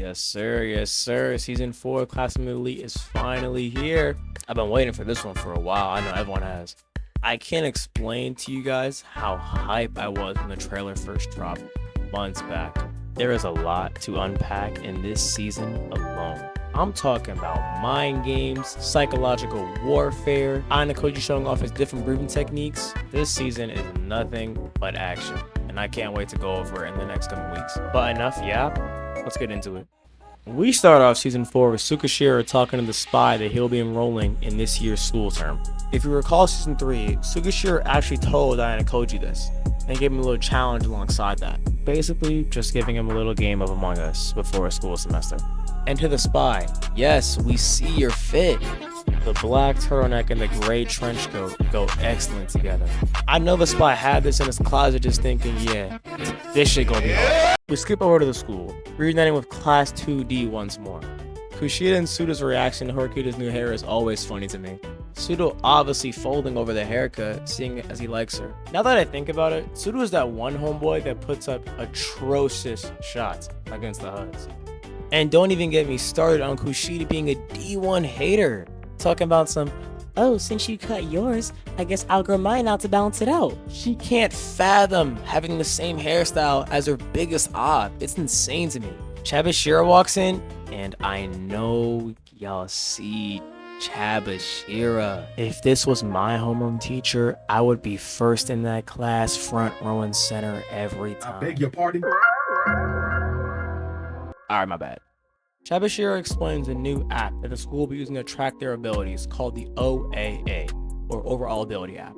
Yes, sir. Yes, sir. Season 4 of Classroom Elite is finally here. I've been waiting for this one for a while. I know everyone has. I can't explain to you guys how hype I was when the trailer first dropped months back. There is a lot to unpack in this season alone. I'm talking about mind games, psychological warfare, Koji showing off his different breathing techniques. This season is nothing but action, and I can't wait to go over it in the next couple weeks. But enough yap, let's get into it. We start off season 4 with Sukashira talking to the spy that he'll be enrolling in this year's school term. If you recall season 3, Sukashira actually told Koji this, and gave him a little challenge alongside that. Basically, just giving him a little game of Among Us before a school semester. And to the spy, yes, we see your fit. The black turtleneck and the gray trench coat go excellent together. I know the spy had this in his closet just thinking, yeah, this shit gonna be hard. We skip over to the school, reuniting with Class 2D once more. Kushida and Suda's reaction to Horikita's new hair is always funny to me. Suda obviously folding over the haircut, seeing it as he likes her. Now that I think about it, Suda is that one homeboy that puts up atrocious shots against the HUDs. And don't even get me started on Kushida being a D1 hater. Talking about some, oh, since you cut yours, I guess I'll grow mine out to balance it out. She can't fathom having the same hairstyle as her biggest op. It's insane to me. Chabashira walks in, and I know y'all see Chabashira. If this was my homeroom teacher, I would be first in that class, front row and center every time. I beg your pardon? Alright, my bad. Chabashira explains a new app that the school will be using to track their abilities called the OAA, or Overall Ability App.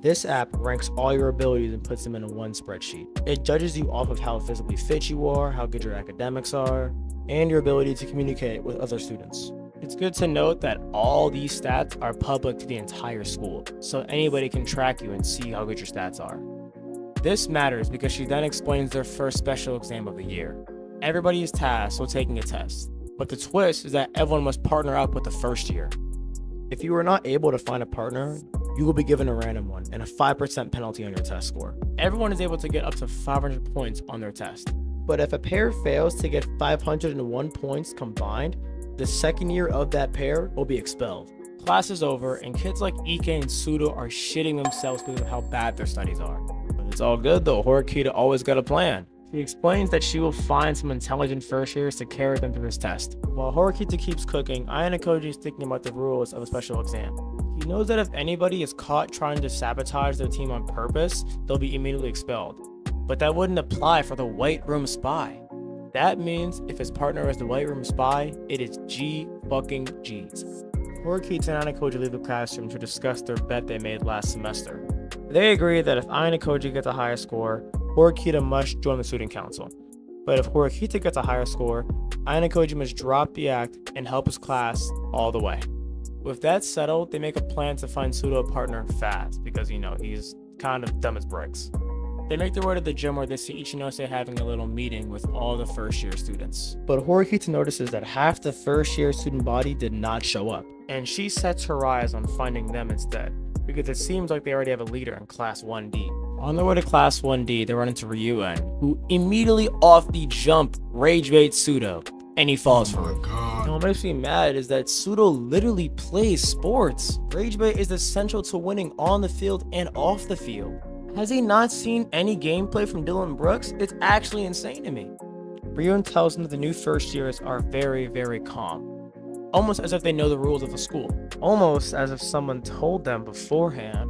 This app ranks all your abilities and puts them in one spreadsheet. It judges you off of how physically fit you are, how good your academics are, and your ability to communicate with other students. It's good to note that all these stats are public to the entire school, so anybody can track you and see how good your stats are. This matters because she then explains their first special exam of the year. Everybody is tasked with taking a test, but the twist is that everyone must partner up with the first year. If you are not able to find a partner, you will be given a random one and a 5% penalty on your test score. Everyone is able to get up to 500 points on their test. But if a pair fails to get 501 points combined, the second year of that pair will be expelled. Class is over, and kids like Ike and Sudo are shitting themselves because of how bad their studies are. But it's all good though, Horikita always got a plan. She explains that she will find some intelligent first years to carry them through this test. While Horikita keeps cooking, Koji is thinking about the rules of a special exam. He knows that if anybody is caught trying to sabotage their team on purpose, they'll be immediately expelled. But that wouldn't apply for the White Room Spy. That means if his partner is the White Room Spy, it is G fucking G's. Horikita and Koji leave the classroom to discuss their bet they made last semester. They agree that if Koji gets a higher score, Horikita must join the student council. But if Horikita gets a higher score, Koji must drop the act and help his class all the way. With that settled, they make a plan to find Sudo a partner fast because, he's kind of dumb as bricks. They make their way to the gym where they see Ichinose having a little meeting with all the first year students. But Horikita notices that half the first year student body did not show up, and she sets her eyes on finding them instead, because it seems like they already have a leader in Class 1D. On their way to Class 1D, they run into Ryuen, who immediately off the jump rage baits Sudo, and he falls for it. And what makes me mad is that Sudo literally plays sports. Rage bait is essential to winning on the field and off the field. Has he not seen any gameplay from Dylan Brooks? It's actually insane to me. Ryuen tells him that the new first years are very, very calm. Almost as if they know the rules of the school. Almost as if someone told them beforehand.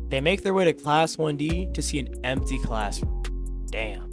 They make their way to Class 1D to see an empty classroom. Damn.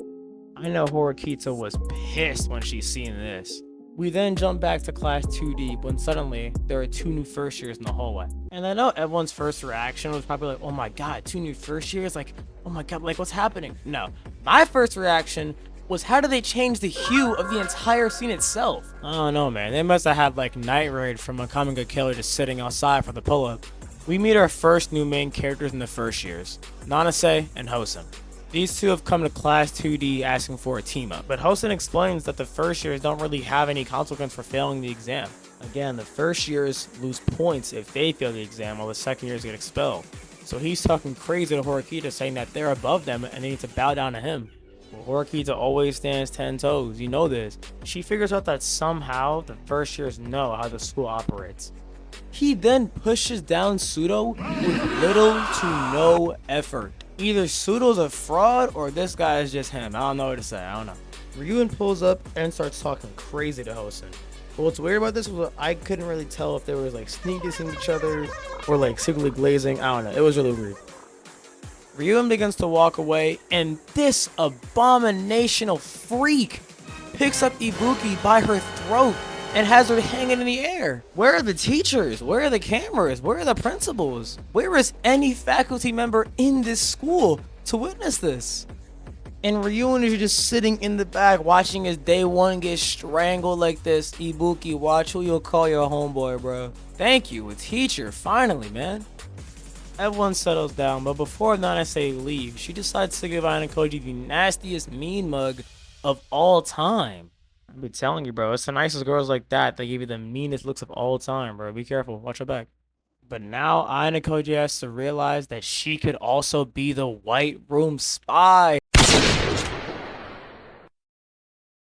I know Horikita was pissed when she's seen this. We then jump back to Class 2D when suddenly there are 2 new first years in the hallway. And I know everyone's first reaction was probably like, oh my god, 2 new first years? Like, oh my god, like what's happening? No. My first reaction was how do they change the hue of the entire scene itself? I don't know, man. They must have had like Night Raid from a Common Good Killer just sitting outside for the pull-up. We meet our first new main characters in the first years, Nanase and Hosen. These two have come to Class 2D asking for a team up, but Hosen explains that the first years don't really have any consequence for failing the exam. Again, the first years lose points if they fail the exam while the second years get expelled. So he's talking crazy to Horikita saying that they're above them and they need to bow down to him. Well, Horikita always stands 10 toes. You know this. She figures out that somehow the first years know how the school operates. He then pushes down Pseudo with little to no effort. Either Pseudo's a fraud or this guy is just him. I don't know what to say. I don't know. Ryuen pulls up and starts talking crazy to Hosen. But what's weird about this was I couldn't really tell if they were like sneak dissing each other or like secretly glazing. I don't know. It was really weird. Ryuen begins to walk away, and this abominational freak picks up Ibuki by her throat and has her hanging in the air. Where are the teachers? Where are the cameras? Where are the principals? Where is any faculty member in this school to witness this? And Ryuen is just sitting in the back watching his day one get strangled like this. Ibuki, watch who you'll call your homeboy, bro. Thank you, a teacher, finally, man. Everyone settles down, but before Nanase leaves, she decides to give Ayanokoji the nastiest mean mug of all time. I've been telling you, bro, it's the nicest girls like that give you the meanest looks of all time, bro. Be careful, watch your back. But now Ayanokoji has to realize that she could also be the White Room spy.